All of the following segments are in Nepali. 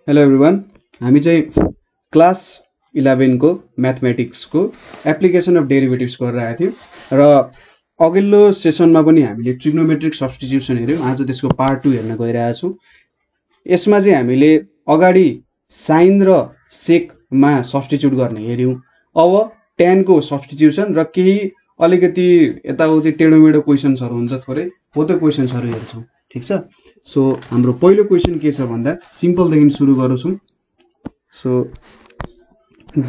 हेलो एभ्रिवान हामी चाहिँ क्लास 11 को मैथमेटिक्स को एप्लिकेसन अफ डेरिभेटिभ्स गरेर आएको थियौं र अघिल्लो सेसनमा पनि हामीले ट्रिग्नोमेट्रिक सब्स्टिट्युसन हेर्यौं। आज त्यसको पार्ट 2 हेर्न गइरहेका छौं। यसमा चाहिँ हामीले अगाडि साइन र सेक मा सब्स्टिट्युट गर्ने हेर्यौं। अब tan को सब्स्टिट्युसन र केही अलिकति यताउति टेढोमेढो क्वेशन्सहरु हुन्छ, थोरै हो त्यो क्वेशन्सहरु हेर्छौं। ठीक छ। सो हाम्रो पहिलो क्वेशन के छ भन्दा सिम्पल देखि सुरु गरौँ। So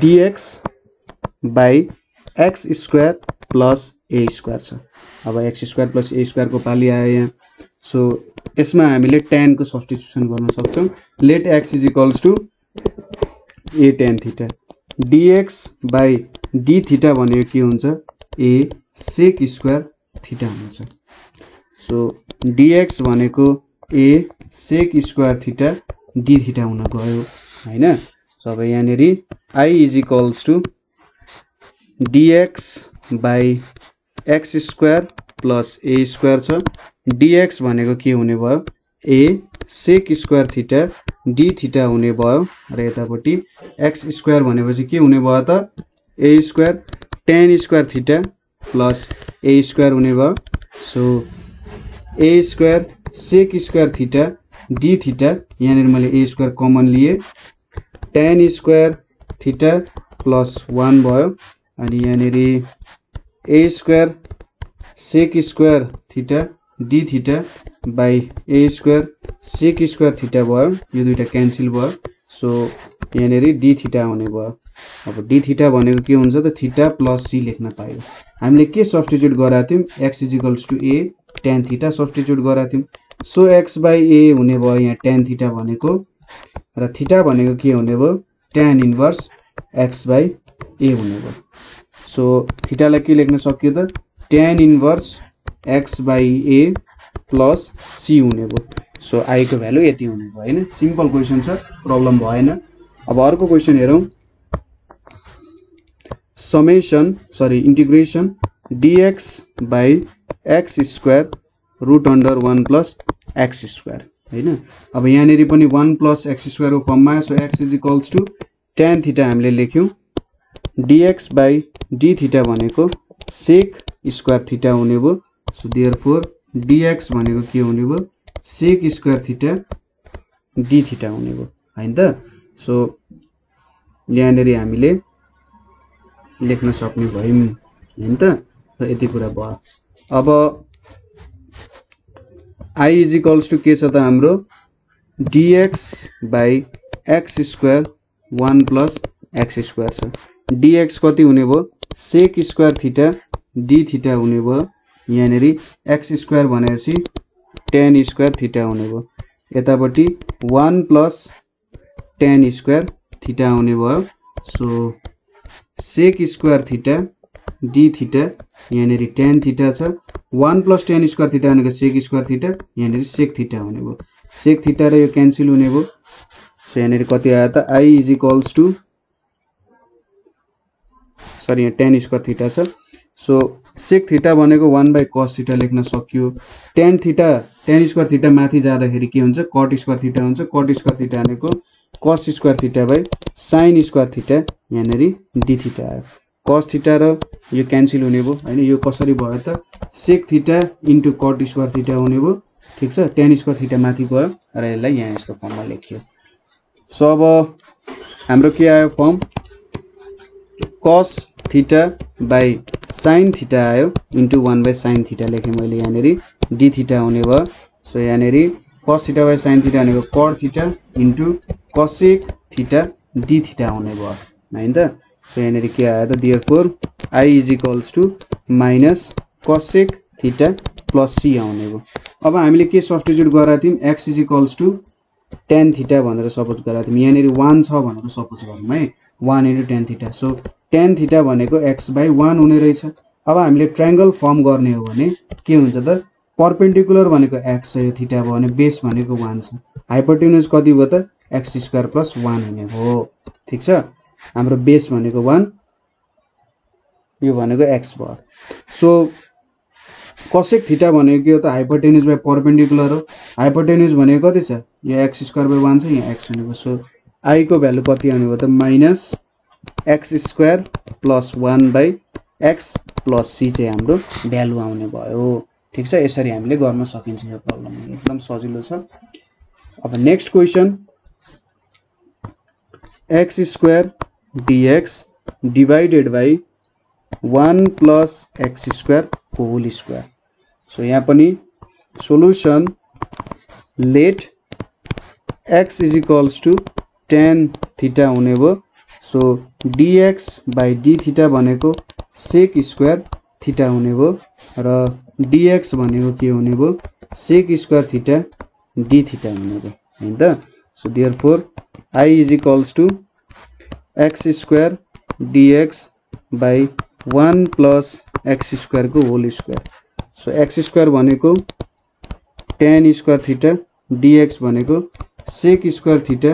dx by x square plus a square छ। अब x square plus a square को पाली आयो यहाँ। सो यसमा हामीले tan को सब्स्टिट्युसन गर्न सक्छौं। Let x is equals to a tan theta dx by d theta भनेको के हुन्छ a sec square theta हुन्छ। सो dx भनेको a sec square theta d theta हुन गयो हैन। सो अब यहाँनेरि I is equals to dx by x square plus a square छ। dx भनेको के हुने भयो a sec square theta d theta हुने भयो र यतापट्टि x square भनेपछि के हुने भयो त a square tan square theta plus a square हुने भयो। So a square sec square theta d theta यहाँनेर मैले a square कमन लिए tan square theta plus 1 भयो अनि यहाँनेर a square sec square theta d theta by a square sec square theta भयो। यो दुईटा क्यान्सल भयो। सो यहाँनेर d theta हुने भयो। अब d theta भनेको के हुन्छ त थीटा प्लस c लेख्न पाइयो। हामीले के सब्स्टिट्युट गराएको थियौं x = a tan theta substitute गराएको थियौं। सो x by a हुने भयो यहाँ tan theta भनेको र थीटा भनेको के हुने भयो tan inverse x by a हुने भयो। सो थीटालाई के लेख्न सकियो त tan inverse x by a plus c हुने भयो। सो i को भ्यालु यति हुने भयो हैन। सिम्पल क्वेशन छ, प्रब्लम भएन। अब अर्को क्वेशन हेरौं। Integration dx by x square root under 1 plus x square हैन। अब यहाँनेरि पनि 1 plus x square को फर्ममा। So x is equals to tan theta हामीले लेख्यौं dx by d theta भनेको sec square theta हुने भयो। सो therefore dx भनेको के हुने भयो sec square theta d theta हुने भयो हैन त। सो यहाँनेरि हामीले लेख्न सक्ने भयौं हैन त। र यति कुरा भयो। अब I is equals to के छ त हाम्रो dx by x square 1 plus x square छ। dx कति हुने भयो sec square theta d theta हुने भयो। यहाँनेरि x square भनेपछि tan square theta हुने भयो। यतापट्टि 1 plus tan square theta हुने भयो। So sec square theta d theta यहाँनेरि tan theta छ। 1 plus tan square theta भनेको sec square theta यहाँनेरि sec theta हुने भयो। sec theta र यो क्यान्सल हुने भयो। सो यहाँनेरि कति आयो त I is equals to sorry यहाँ tan square theta छ। सो sec theta भनेको 1 by cos theta लेख्न सकियो। tan square theta माथि जाँदाखेरि के हुन्छ cot square theta हुन्छ। cot square theta भनेको cos square theta by sin square theta यहाँनेरि d theta आयो। cos theta र यो क्यान्सल हुने भयो हैन। यो कसरी भयो त sec theta into cot square theta हुने भयो। ठीक छ। tan square theta माथि गयो र यसलाई यहाँ यस्तो फर्ममा लेखियो। सो अब हाम्रो के आयो form cos theta by sin theta आयो into 1 by sin theta लेखे मैले यहाँनेरि d theta हुने भयो। सो यहाँनेरि cos theta by sin theta भनेको cot theta into cosec theta d theta हुने भयो हैन त। सो यहाँनेरि के आयो त therefore I is equals to minus cosec theta plus c आउने भयो। अब हामीले के सब्स्टिट्युट गराएको थियौं x is equals to tan theta भनेर सपोज गराएको थियौं। यहाँनेरि 1 छ भनेर सपोज गरौँ है 1 into tan theta। So tan theta भनेको x by 1 हुने रहेछ। अब हामीले ट्रायंगल फर्म गर्ने हो भने के हुन्छ त परपेंडिकुलर भनेको x छ, यो थीटा भयो भने बेस भनेको 1 छ। हाइपोटेन्युज कति भयो त x स्क्वायर प्लस 1 हुने भयो। ठीक छ। हाम्रो बेस भनेको 1 यो भनेको x भयो। सो कोसेक थीटा भनेको के हो त हाइपोटेन्युज बाइ परपेन्डिकुलर हो हाइपोटेन्युज भनेको कति छ यो x स्क्वायर बाइ 1 छ यहाँ x हुने भयो सो I को भ्यालु कति आउने भयो त minus x square plus 1 by x plus c चाहिँ हाम्रो भ्यालु आउने भयो ठीक छ यसरी हामीले गर्न सकिन्छ यो प्रब्लम एकदम सजिलो छ अब next question x square dx divided by 1 plus x square whole square so यहाँ पनि solution let x is equals to tan theta हुने भयो so dx by d theta भनेको सेक स्क्वायर थीटा हुने भयो र dx भनेको के हुने भयो sec square theta d theta हुने भयो हैन त so therefore I is equals to x square dx by 1 plus x square को whole square so x square भनेको tan स्क्वायर थीटा dx भनेको sec square theta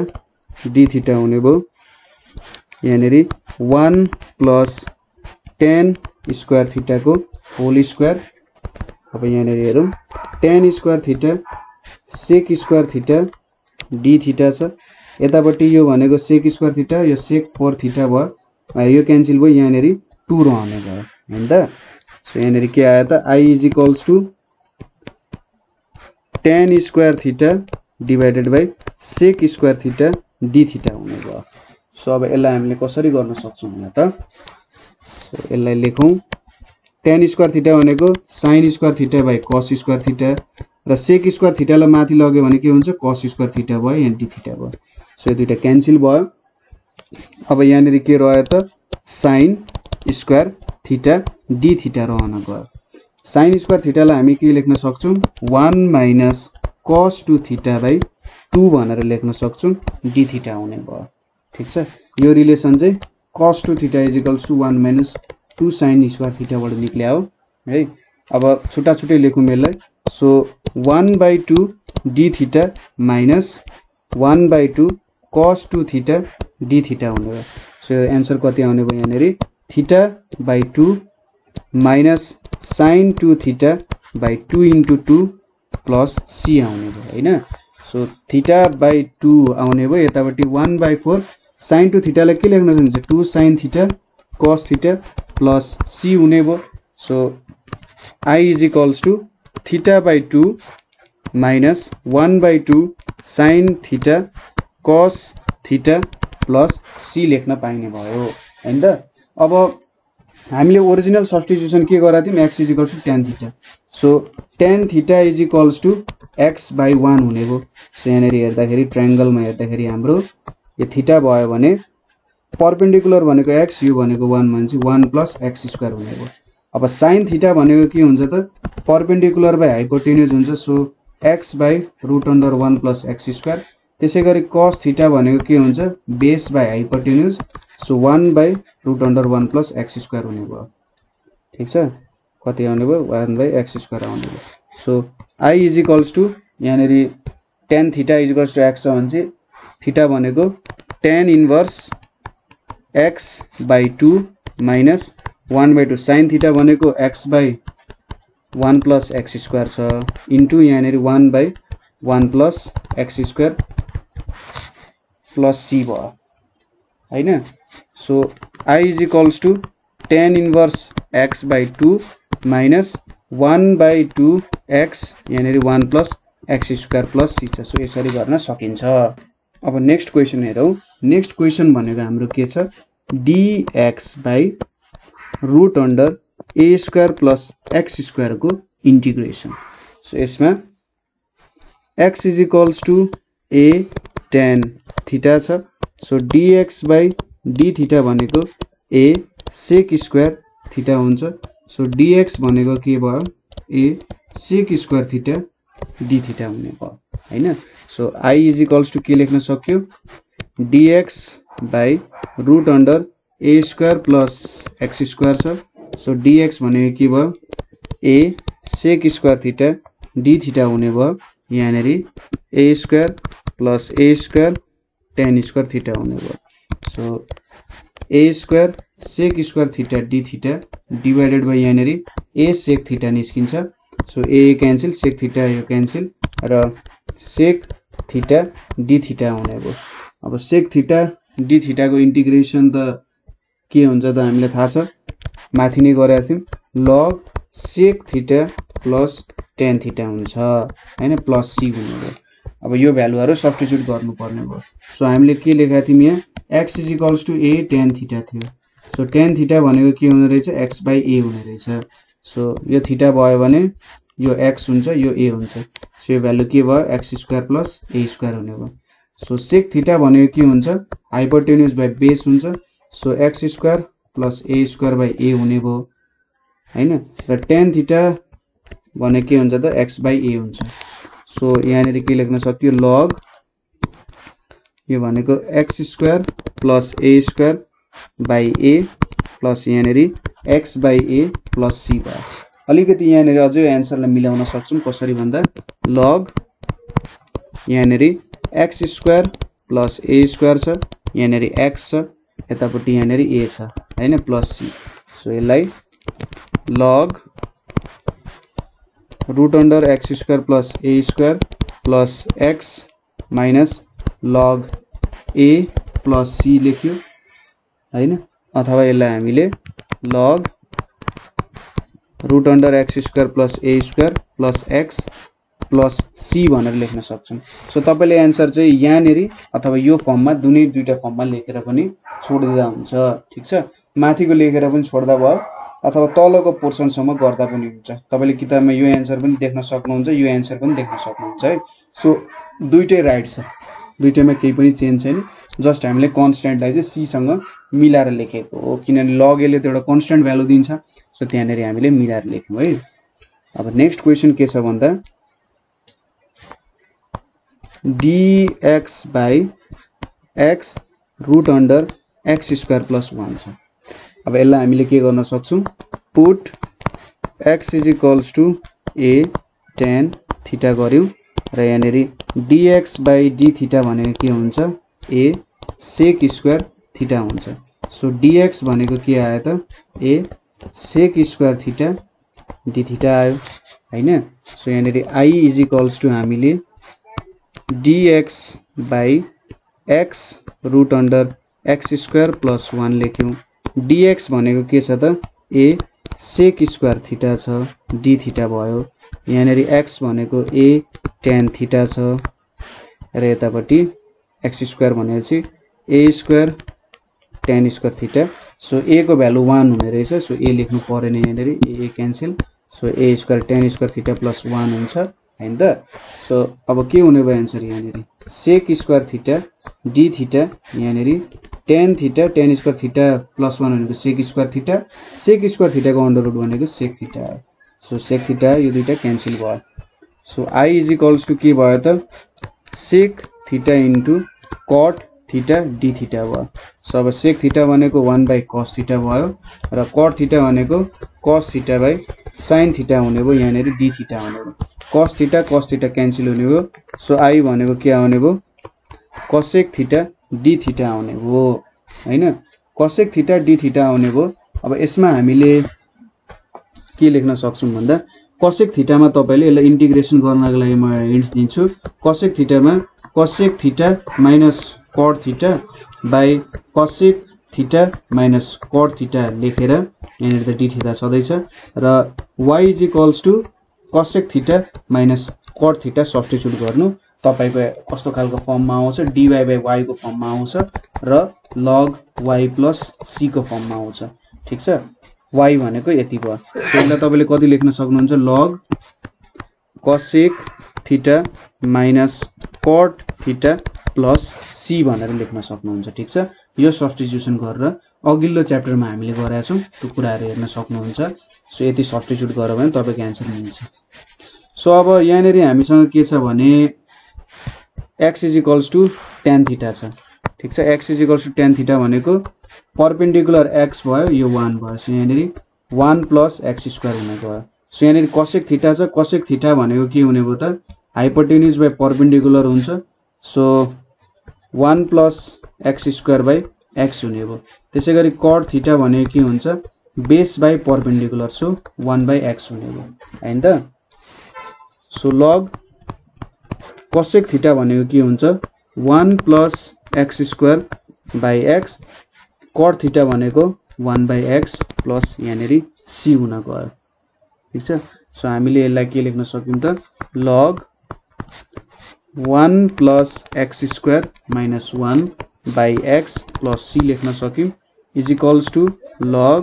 d theta हुने भयो यहाँनेरि 1 प्लस tan स्क्वायर थीटा को होल स्क्वायर अब यहाँनेरि हेरौं tan square theta sec square theta d theta छ यतापट्टि यो भनेको सेक स्क्वायर थीटा यो सेक 4 थीटा भयो यो क्यान्सल भयो यहाँनेरि 2 रहने भयो हैन त सो यहाँनेरि के आयो त I is equals to tan square theta divided by sec square theta d theta हुने भयो सो अब यसलाई हामीले कसरी गर्न सक्छौं भने त सो यसलाई लेखौं tan स्क्वायर थीटा भनेको sin square theta by cos square theta र सेक स्क्वायर थीटालाई माथि लग्यो भने के हुन्छ cos स्क्वायर थीटा भयो यहाँ d थीटा भयो सो यो दुईटा क्यान्सल भयो अब यहाँनेरि के रह्यो त sin square theta d theta रहन गयो sin स्क्वायर थीटालाई हामी के लेख्न सक्छौं 1 माइनस cos 2 थीटा बाइ 2 भनेर लेख्न सक्छौं d थीटा हुने भयो ठीक छ यो रिलेसन चाहिँ cos 2 theta is equals to 1 minus 2 sin square theta बाट निक्ल्या हो है अब छुटा छुटै लेखौं यसलाई so 1 by 2 d theta minus 1 by 2 cos 2 theta d theta हुने भयो सो यो आन्सर कति आउने भयो यहाँनेरि theta by 2 minus sin 2 theta by 2 into 2 plus c आउने भयो हैन सो थीटा बाइ 2 आउने भयो यतापट्टि 1 बाइ 4 sin 2 थीटालाई के लेख्न सकिन्छ 2 sin theta cos theta plus c हुने भयो so I is equals to theta by 2 minus 1 by 2 sin theta cos theta plus c लेख्न पाइने भयो हैन त अब हामीले ओरिजिनल सब्स्टिट्युसन के गरा थियौ x is equals to tan theta so tan theta is equals to x by 1 हुने भयो सो यहाँनेरि हेर्दाखेरि ट्रायंगलमा हेर्दाखेरि हाम्रो यो थीटा भयो भने परपेन्डिकुलर भनेको x यो भनेको 1 मान्छे 1 प्लस x स्क्वायर हुने भयो अब sin थीटा भनेको के हुन्छ त परपेन्डिकुलर बाइ हाइपोटेन्युज हुन्छ so x by root under 1 plus x square त्यसैगरी cos थीटा भनेको के हुन्छ base by hypotenuse so 1 by root under 1 plus x square हुने भयो ठीक छ कति आउने भयो 1 बाइ x स्क्वायर आउने भयो so I is equals to यहाँनेरि tan theta is equals to x छ भने चाहिँ थीटा भनेको tan inverse x by 2 minus 1 by 2 sin theta भनेको x by 1 plus x square छ इन्टु यहाँनेरि 1 by 1 plus x square plus c भयो हैन so I is equals to tan inverse x by 2 minus 1 by 2 x यहाँनेरि 1 plus x square plus c छ सो यसरी गर्न सकिन्छ अब नेक्स्ट क्वेशन हेरौं नेक्स्ट क्वेशन भनेको हाम्रो के छ dx by root under a square plus x square को इंटीग्रेशन सो यसमा x is equals to a tan theta छ so dx by d theta भनेको a sec स्क्वायर थीटा हुन्छ सो dx भनेको के भयो a sec square theta d theta हुने भयो हैन so I is equals to के लेख्न सक्यो dx by root under a square plus x square छ सो dx भनेको के भयो a sec square theta d theta हुने भयो यहाँनेरि a square plus a square tan square theta हुने भयो so a square sec square theta d theta divided by यहाँनेरि ए सेक थीटा निस्किन्छ। So a cancel, sec theta यो क्यान्सल र सेक थीटा डी थीटा हुने भयो। अब सेक थीटा डी थीटा को इन्टिग्रेसन त के हुन्छ त हामीलाई थाहा छ, माथि नै गरेका थियौं, log sec theta plus tan theta हुन्छ हैन, प्लस सी हुने भयो। अब यो भ्यालुहरु सब्स्टिट्युट गर्नुपर्ने भयो। सो हामीले के लेखेका थियौं यहाँ, x equals to a tan theta थियो। सो tan थीटा भनेको के हुने रहेछ, x बाइ a हुने रहेछ। सो यो थीटा भयो भने यो x हुन्छ, यो a हुन्छ। सो यो भ्यालु के भयो, x square plus a square हुने भयो। सो सेक थीटा भनेको के हुन्छ, हाइपोटेन्युज बाइ बेस हुन्छ। So x square plus a square by a हुने भयो हैन, र tan थीटा भने के हुन्छ त, x बाइ a हुन्छ। सो यहाँनेर के लेख्न सक्यो, लग यो भनेको x square plus a square by a plus यहाँनेर x by a plus c भयो। अलिकति यहाँनेर अझै एन्सरलाई मिलाउन सक्छौं, कसरी भन्दा लग यहाँनेर x square plus a square छ, यहाँनेर x छ, यतापट्टि यहाँनेर a छ हैन, प्लस c। सो यसलाई log root under x square plus a square plus x minus log a plus c लेख्यो हैन, अथवा यसलाई हामीले log root under x square plus a square plus x plus c भनेर लेख्न सक्छौं। सो तपाईले आन्सर चाहिँ यहाँनेरि अथवा यो फर्ममा दुईटा फर्ममा लेखेर पनि छोड्दिदा हुन्छ, ठीक छ। माथिको लेखेर पनि छोड्दा भयो अथवा तलको पोर्सन सम्म गर्दा पनि हुन्छ। तपाईले किताबमा यो आन्सर पनि देख्न सक्नुहुन्छ, यो आन्सर पनि देख्न सक्नुहुन्छ है। सो दुईटै राइट छ, दुईटैमा केही पनि चेन्ज छैन, जस्ट हामीले कन्स्ट्यान्टलाई चाहिँ c सँग मिलाएर लेखेको हो, किनभने लग ले त एउटा कन्स्ट्यान्ट भ्यालु दिन्छ। सो त्यहाँनेरि हामीले मिलाएर लेख्यौं है। अब नेक्स्ट क्वेशन के छ भन्दा dx by x root under x square plus 1 छ। अब यसलाई हामीले के गर्न सक्छौं, put x is equals to a tan theta गर्यौं र यहाँनेरि dx बाइ d थीटा भनेको के हुन्छ, a sec स्क्वायर थीटा हुन्छ। सो dx भनेको के आयो त, a sec square theta d theta आयो हैन। सो यहाँनेरि i इज इक्वल्स टु हामीले dx by x root under x square plus 1 लेख्यौं। dx भनेको के छ त, a sec स्क्वायर थीटा छ, d थीटा भयो। यहाँनेरि x भनेको a tan थीटा छ र यतापट्टि x स्क्वायर भनेपछि a square tan square theta. So a को भ्यालु 1 हुने रहेछ, सो a लेख्नु परेन, यहाँनेरि a cancel. So a square tan square theta plus 1 हुन्छ हैन त। सो अब के हुने भयो आन्सर, यहाँनेरि sec square theta d theta, यहाँनेरि tan theta tan square theta plus 1 भनेको sec square theta, sec square theta को अंडर रुट भनेको sec थीटा हो। सो sec थीटा यो दुईटा क्यान्सल भयो। So i is equals to के भयो त, sec theta into cot theta d theta भयो। सो अब sec थीटा भनेको 1 बाइ cos थीटा भयो र cot थीटा भनेको cos theta by sin theta हुने भयो, यहाँनेरि d थीटा हुने भयो। cos थीटा क्यान्सल हुने भयो। सो i भनेको के आउने भयो, cosec थीटा d थीटा आउने भयो हैन, cosec थीटा d थीटा आउने भयो। अब यसमा हामीले के लेख्न सक्छौं भन्दा cosec थीटामा तपाईले यसलाई इन्टिग्रेसन गर्नको लागि म हिन्ट्स दिन्छु। cosec थीटामा cosec theta minus cot theta by cosec theta minus cot theta लेखेर यहाँनेर त d थीटा छँदैछ र y is equals to cosec theta minus cot theta substitute गर्नु, तपाईको कस्तो खालको फर्ममा आउँछ, dy बाइ y को फर्ममा आउँछ र log y प्लस c को फर्ममा आउँछ, ठीक छ। y भनेको यति भयो। त्यसलाई तपाईले कति लेख्न सक्नुहुन्छ, log cosec theta minus cot theta plus c भनेर लेख्न सक्नुहुन्छ, ठीक छ। यो सब्स्टिट्युसन गरेर अघिल्लो च्याप्टरमा हामीले गरेका छौं त्यो कुराहरु हेर्न सक्नुहुन्छ। सो यति सब्स्टिट्युट गर्यो भने तपाईको आन्सर मिल्छ। सो अब यहाँनेरि हामीसँग के छ भने x is equals to tan theta छ, ठीक छ। x is equals to tan theta भनेको परपेन्डिकुलर x भयो, यो 1 भयो। सो यहाँनेरि 1 प्लस x स्क्वायर हुने भयो। सो यहाँनेरि cosec थीटा छ, cosec थीटा भनेको के हुने भयो त, हाइपोटेन्युज बाइ परपेन्डिकुलर हुन्छ। So 1 plus x square by x हुने भयो। त्यसैगरी cot थीटा भनेको के हुन्छ, base by perpendicular, so 1/x हुने भयो हैन त। सो लग कोसेक थीटा भनेको के हुन्छ 1 + x²/x, कट थीटा भनेको 1/x प्लस यहाँनेरि c हुन गयो। ठीक छ। सो हामीले यसलाई के लेख्न सक्यौं त लग 1 + x² - 1/x प्लस c लेख्न सक्यौं is equals to log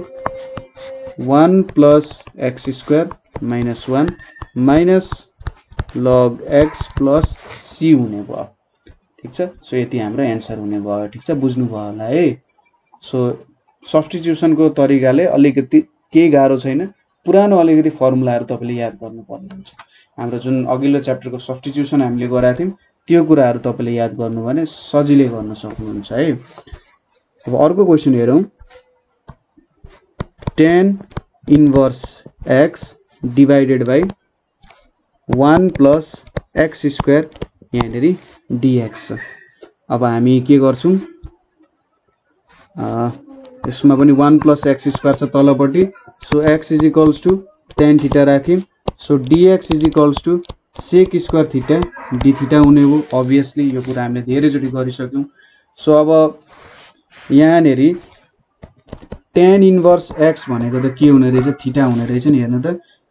1 + x² - 1 minus log x plus c हुने भयो। ठीक छ। सो यति हाम्रो एन्सर हुने भयो। ठीक छ, बुझ्नु भयो होला है। सो सब्स्टिट्युसनको तरिकाले अलिकति केही गाह्रो छैन, पुरानो अलिकति फर्मुलाहरू तपाईले याद गर्नुपर्ने हुन्छ। हाम्रो जुन अघिल्लो च्याप्टरको सब्स्टिट्युसन हामीले गराएको थियौं त्यो कुराहरू तपाईले याद गर्नु भने सजिलै गर्न सक्नुहुन्छ है। अब अर्को क्वेशन हेरौं। tan inverse x divided by 1 + x² यहाँनेरि dx। अब हामी के गर्छौं, यसमा पनि 1 + x² छ तलपट्टि। So x is equals to tan theta राख्यौं। So dx is equals to sec² theta d theta हुने हो। अभियसली यो कुरा हामीले धेरैचोटि गरिसक्यौं। सो अब यहाँनेरि tan इन्भर्स x भनेको त के हुने रहेछ थीटा हुने रहेछ नि। हेर्नु त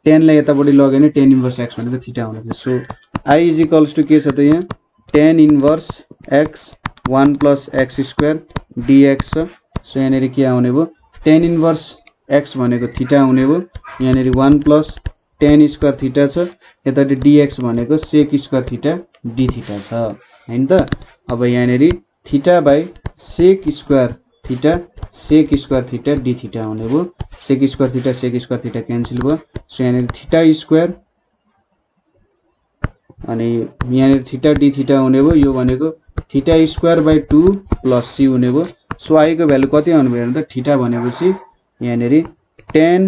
tan लाई यतापट्टि लग्यो भने tan इन्भर्स x भनेको थीटा हुने रहेछ। So I is equals to के छ त यहाँ tan inverse x 1 + x² dx छ। सो यहाँनेरि के आउने भयो tan इन्भर्स x भनेको थीटा हुने भयो। यहाँनेरि 1 + tan² थीटा छ, यतापट्टि dx भनेको sec² थीटा d थीटा छ हैन त। अब यहाँनेरि theta by sec² theta sec² theta d theta हुने भयो। sec² theta sec² theta cancel भयो। सो यहाँनेरि थीटा स्क्वायर अनि यहाँनेरि थीटा d थीटा हुने भयो। यो भनेको theta square by 2 plus c हुने भयो। सो I को भ्यालु कति आउनु भयो त थीटा भनेपछि यहाँनेरि tan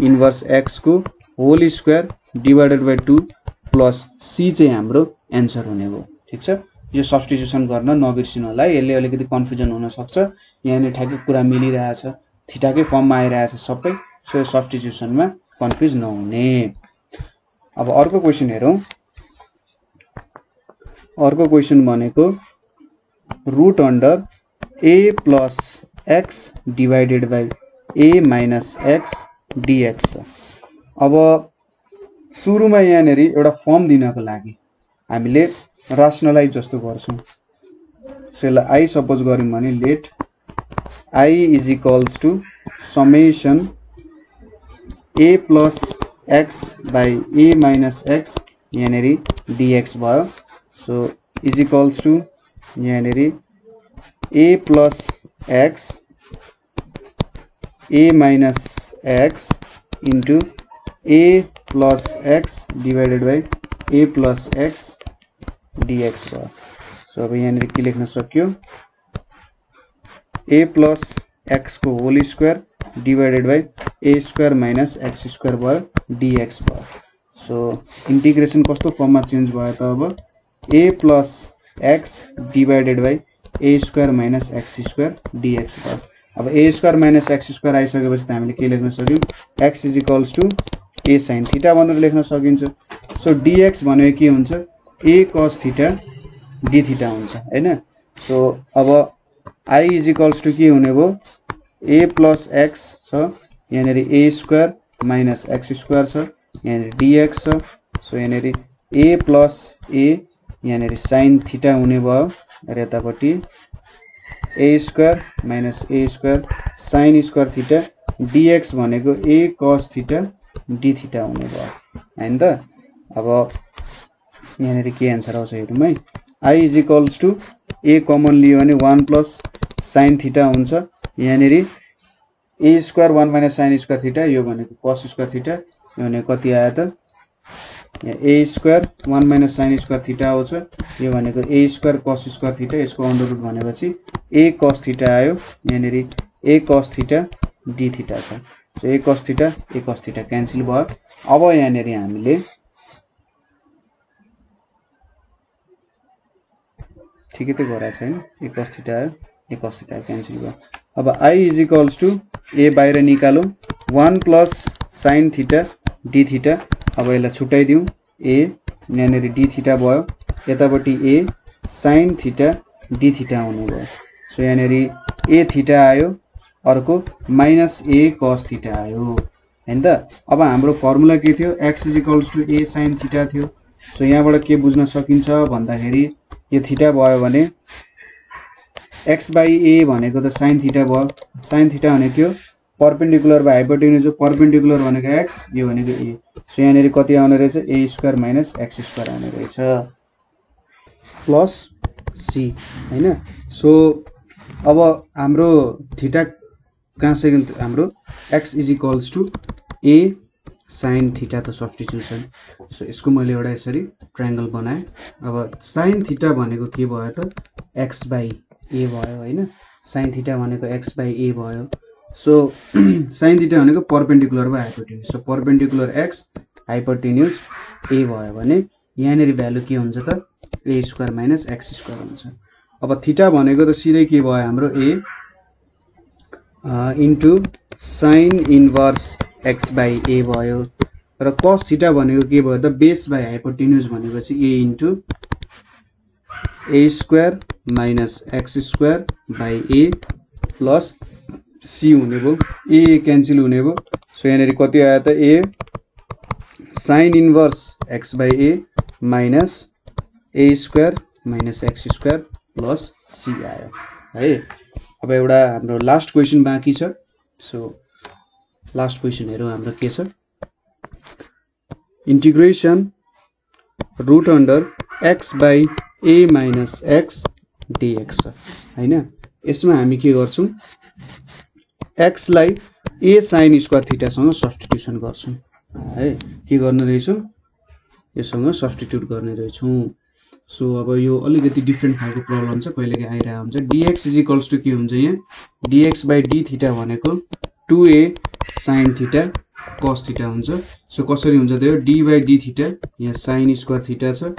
इन्भर्स x को whole square divided by 2 plus c चाहिँ हाम्रो एन्सर हुने भयो। ठीक छ। यो सब्स्टिट्युसन गर्न नबिर्सिनु होला है, यसले अलिकति कन्फ्युजन हुन सक्छ। यहाँले ठ्याक्कै कुरा मिलिरहेछ, थीटाकै फर्ममा आइरहेछ सबै। सो सब्स्टिट्युसनमा कन्फ्युज नहुने। अब अर्को क्वेशन हेरौं। अर्को क्वेशन भनेको root under a + x divided by a - x dx। अब सुरुमा यहाँनेरि एउटा फर्म दिनको लागि हामीले राशनलाइज जस्तो गर्छौं। सो यसलाई I सपोज गर्यौं भने let I is equals to summation a + x by a - x यहाँनेरि dx भयो। सो इज इक्वल्स टु यहाँनेरि a + x a - x into a + x divided by a + x dx भयो। सो अब यहाँनेरि के लेख्न सक्यो a + x को whole square divided by a² - x² भयो dx भयो। सो इन्टिग्रेसन कस्तो फर्ममा चेन्ज भयो त अब a + x divided by a² - x² dx भयो। अब a² - x² आइसकेपछि त हामीले के लेख्न सक्यौं x is equals to a sin theta भनेर लेख्न सकिन्छ। सो dx भनेको के हुन्छ a cos theta d theta हुन्छ हैन। सो अब I इज इक्वल्स टु के हुने भयो a + x छ, यहाँनेरि a² - x² छ, यहाँनेरि dx छ। सो यहाँनेरि a + a यहाँनेरि sin थीटा हुने भयो र यतापट्टि a² - a² sin² theta dx भनेको a cos theta d theta हुने भयो हैन त। अब यहाँनेरि के एन्सर आउँछ हेरौँ है। I is equals to a common लियो भने 1 + sin थीटा हुन्छ, यहाँनेरि a² 1 - sin² थीटा, यो भनेको cos² थीटा, यो भनेको कति आयो त यहाँ a² 1 - sin² थीटा आउँछ, यो भनेको a² cos² थीटा, यसको अन्डर रुट भनेपछि a cos थीटा आयो, यहाँनेरि a cos theta d theta छ। So a cos theta cancel भयो। अब यहाँनेरि हामीले ठिकै त गराएको छैन, a cos थीटा आयो, a cos थीटा क्यान्सल भयो। अब I is equals to a बाहिर निकालौं 1 plus sin theta d theta. अब यसलाई छुट्याइदिउँ a यहाँनेरि d थीटा भयो, यतापट्टि a sin theta d theta हुने भयो। सो यहाँनेरि a थीटा आयो, अर्को माइनस a cos थीटा आयो हैन त। अब हाम्रो फर्मुला के थियो, x is equals to a sin theta थियो। सो यहाँबाट के बुझ्न सकिन्छ भन्दाखेरि यो थीटा भयो भने x बाई a भनेको त sin थीटा भयो। sin थीटा भनेको के हो, परपेंडिकुलर बाइ हाइपोटेन्युज हो। परपेंडिकुलर भनेको x, यो भनेको a। सो यहाँनेरि कति आउने रहेछ, a square minus x square आउने रहेछ प्लस c हैन। सो अब हाम्रो थीटा कहाँ से हाम्रो x is equals to a sin theta त सब्स्टिट्युसन। सो यसको मैले एउटा यसरी ट्रायंगल बनाएँ। अब sin थीटा भनेको के भयो त, x बाई a भयो हैन। sin थीटा भनेको x बाई a भयो। सो sin थीटा भनेको perpendicular by hypotenuse. So perpendicular x hypotenuse a भयो भने यहाँनेरि भ्यालु के हुन्छ त, a square minus x square हुन्छ। अब थीटा भनेको त सिधै के भयो हाम्रो a into sin inverse x by a भयो, र cos थीटा भनेको के भयो त, बेस बाइ हाइपोटेन्युज भनेपछि a into a square minus x square by a plus c हुने भयो, a क्यान्सल हुने भयो। सो यहाँनेरि कति आयो त, a sin inverse x by a minus a square minus x square plus c आयो है। अब एउटा हाम्रो लास्ट क्वेशन बाँकी छ। सो लास्ट क्वेशन हेरौँ हाम्रो के छ, integration root under x by a minus x dx हैन। यसमा हामी के गर्छौं, x लाई a sin स्क्वायर थीटा सँग सब्स्टिट्युसन गर्छौं है। के गर्ने रहेछौं, यससँग सब्स्टिट्युट गर्ने रहेछौं। सो अब यो अलिकति डिफरेंट खालको प्रब्लम छ, कहिलेकाहीँ आइरहेको हुन्छ। dx इज इक्वल्स टू के हुन्छ, यहाँ dx बाई d थीटा भनेको 2a sin theta cos theta हुन्छ। सो कसरी हुन्छ त, यो d बाई d थीटा, यहाँ sin स्क्वायर थीटा छ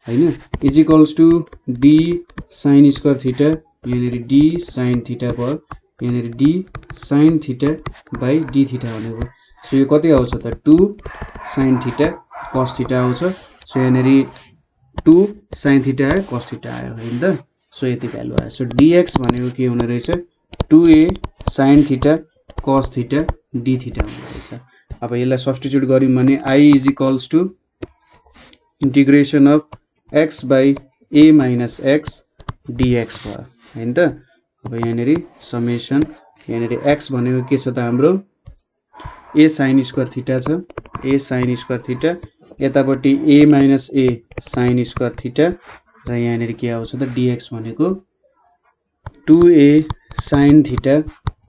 हैन, is equals to d sin square theta, यहाँनेरि d sin थीटा भयो, यहाँनेरि d sin theta by d theta भनेको। सो यो कति आउँछ त, 2 sin थीटा cos थीटा आउँछ। सो यहाँनेरि 2 sin थीटा आयो, cos थीटा आयो हैन त। सो यति भ्यालु आयो। सो dx भनेको के हुने रहेछ, 2a sin theta cos theta d theta हुने रहेछ। अब यसलाई सब्स्टिट्युट गर्यौं भने I is equals to integration of x by a minus x dx भयो हैन त। अब यहाँनेरि समेसन, यहाँनेरि x भनेको के छ त हाम्रो a sin स्क्वायर थीटा छ, a sin स्क्वायर थीटा, यतापट्टि a minus a sin square theta, र यहाँनेरि के आउँछ त, dx भनेको 2a sin theta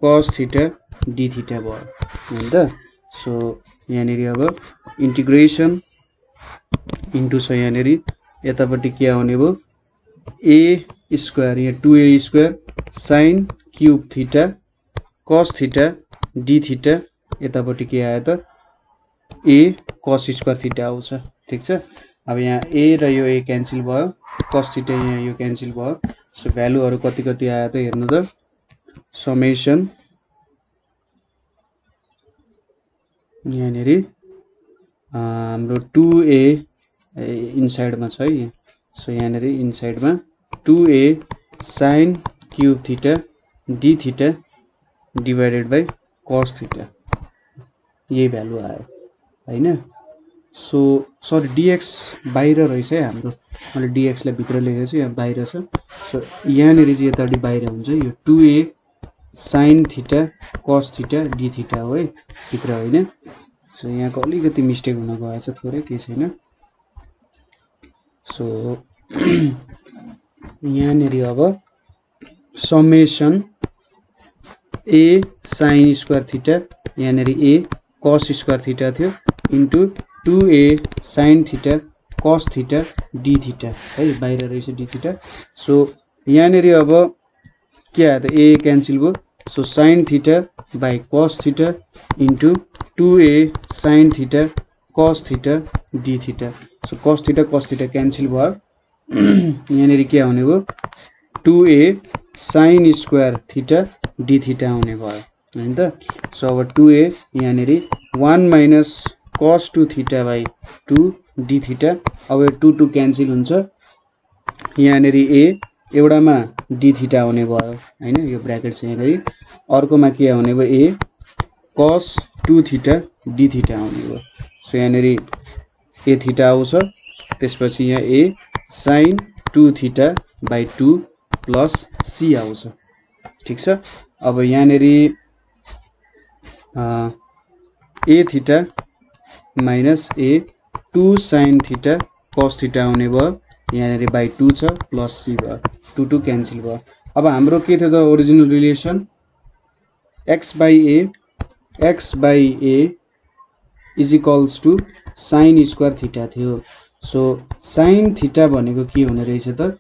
cos theta d theta भयो हैन त। सो यहाँनेरि अब इंटीग्रेशन इन्टु छ, यहाँनेरि यतापट्टि के आउने भयो, a स्क्वायर, यहाँ 2a square sin cube theta cos theta d theta, यतापट्टि के आयो त, a cos स्क्वायर थीटा आउँछ। ठीक छ। अब यहाँ a र यो a क्यान्सल भयो, cos थीटा यहाँ यो क्यान्सल भयो। सो भ्यालुहरु कति कति आयो त हेर्नु त, समेसन यहाँनेरि हाम्रो 2a इनसाइडमा छ है। सो यहाँनेरि इनसाइडमा 2a sin cube theta d theta divided by cos theta, यही भ्यालु आयो हैन। सो सरी dx बाहिर रहेछ है हाम्रो, मैले dx लाई भित्र लेखेको छु, यहाँ बाहिर छ। सो यहाँनेरि चाहिँ यतापट्टि बाहिर हुन्छ, यो 2a sin theta cos theta d theta हो है, भित्र हैन। सो यहाँको अलिकति मिस्टेक हुन गएको छ, थोरै केही छैन। सो यहाँनेरि अब summation a sin square theta, यहाँनेरि a cos स्क्वायर थीटा थियो, into 2a sin theta cos theta d theta है, बाहिर रहेछ d थीटा। सो यहाँनेरि अब के आयो त, a क्यान्सल भयो। So sin theta by cos theta into 2a sin theta cos theta d theta. So cos theta cancel भयो, यहाँनेरि के आउने भयो, 2a sign square theta d theta आउने भयो हैन त। सो अब 2a यहाँनेरि 1 minus cos 2 theta by 2 D theta. अब यो 2 2 क्यान्सल हुन्छ, यहाँनेरि a एउटामा डी थीटा आउने भयो हैन, यो ब्र्याकेट छ यहाँनेरि, अर्कोमा के आउने भयो a cos 2 theta d theta आउने भयो। सो यहाँनेरि a थीटा आउँछ, त्यसपछि यहाँ a sin 2 theta by 2 plus c आउँछ। ठीक छ। अब यहाँनेरि a theta minus a 2 sin theta cos theta आउने भयो, यहाँनेरि बाई 2 छ प्लस c भयो, 2 2 क्यान्सल भयो। अब हाम्रो के थियो त original relation, x by a is equals to sine square theta थियो। सो साइन थीटा भनेको के हुने रहेछ त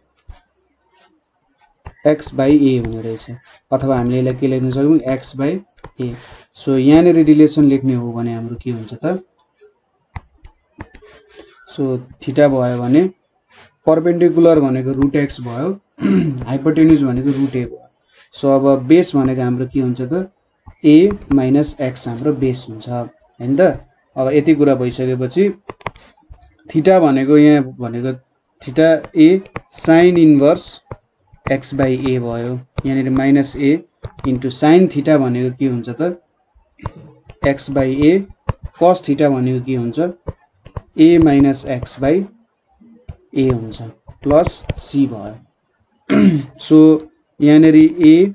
x बाई a हुने रहेछ, अथवा हामीले यसलाई के लेख्न सक्छौं x बाई a। सो यहाँनेरि रिलेसन लेख्ने हो भने हाम्रो के हुन्छ त, सो थीटा भयो भने परपेन्डिकुलर भनेको रुट x भयो, हाइपोटेन्युज भनेको रुट a भयो। सो अब बेस भनेको हाम्रो के हुन्छ त a माइनस x हाम्रो बेस हुन्छ हैन त। अब यति कुरा भइसकेपछि थीटा भनेको यहाँ भनेको theta a sine inverse x by a भयो, यहाँनेरि minus a into sine theta भनेको के हुन्छ त x by a, cos theta भनेको के हुन्छ a minus x by a हुन्छ प्लस c भयो। सो यहाँनेरि a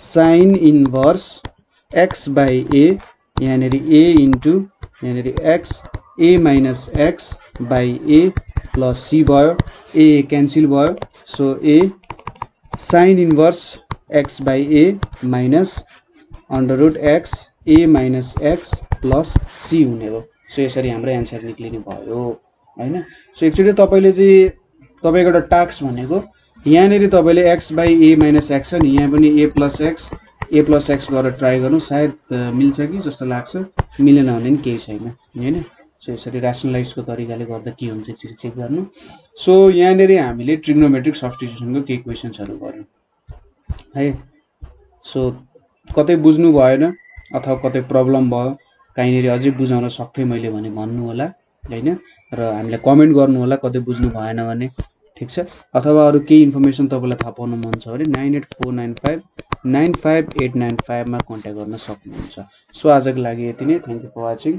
sine inverse x by a, यहाँनेरि a इन्टु यहाँनेरि x a minus x by a plus c भयो, a क्यान्सल भयो। So a sine inverse x by a minus under root x a minus x plus c हुने हो। सो यसरी हाम्रो एन्सर निक्लिने भयो हैन। सो एक्चुअली तपाईले चाहिँ तपाईको एउटा टास्क भनेको यहाँनेरि तपाईले x by a minus x छ नि, यहाँ पनि a प्लस x गरेर ट्राई गर्नु, सायद मिल्छ कि जस्तो लाग्छ, मिलेन भने नि केही छैन हैन। सो यसरी र्यासनलाइजको तरिकाले गर्दा के हुन्छ एकचोटी चेक गर्नु। सो यहाँनेरि हामीले ट्रिग्नोमेट्रिक सब्स्टिट्युसनको केही क्वेशन्सहरु गर्यौं है। सो कतै बुझ्नु भएन अथवा कतै प्रब्लम भयो, कहीँनेरि अझै बुझाउन सक्थे मैले भने भन्नु होला हैन, र हामीलाई कमेन्ट गर्नु होला कतै बुझ्नु भएन भने। ठीक छ। अथवा अरु केही इन्फर्मेसन तपाईलाई थाहा पाउन मन छ भने 9849595895 मा कन्ट्याक्ट गर्न सक्नुहुन्छ। सो आजको लागि यति नै। Thank you for watching.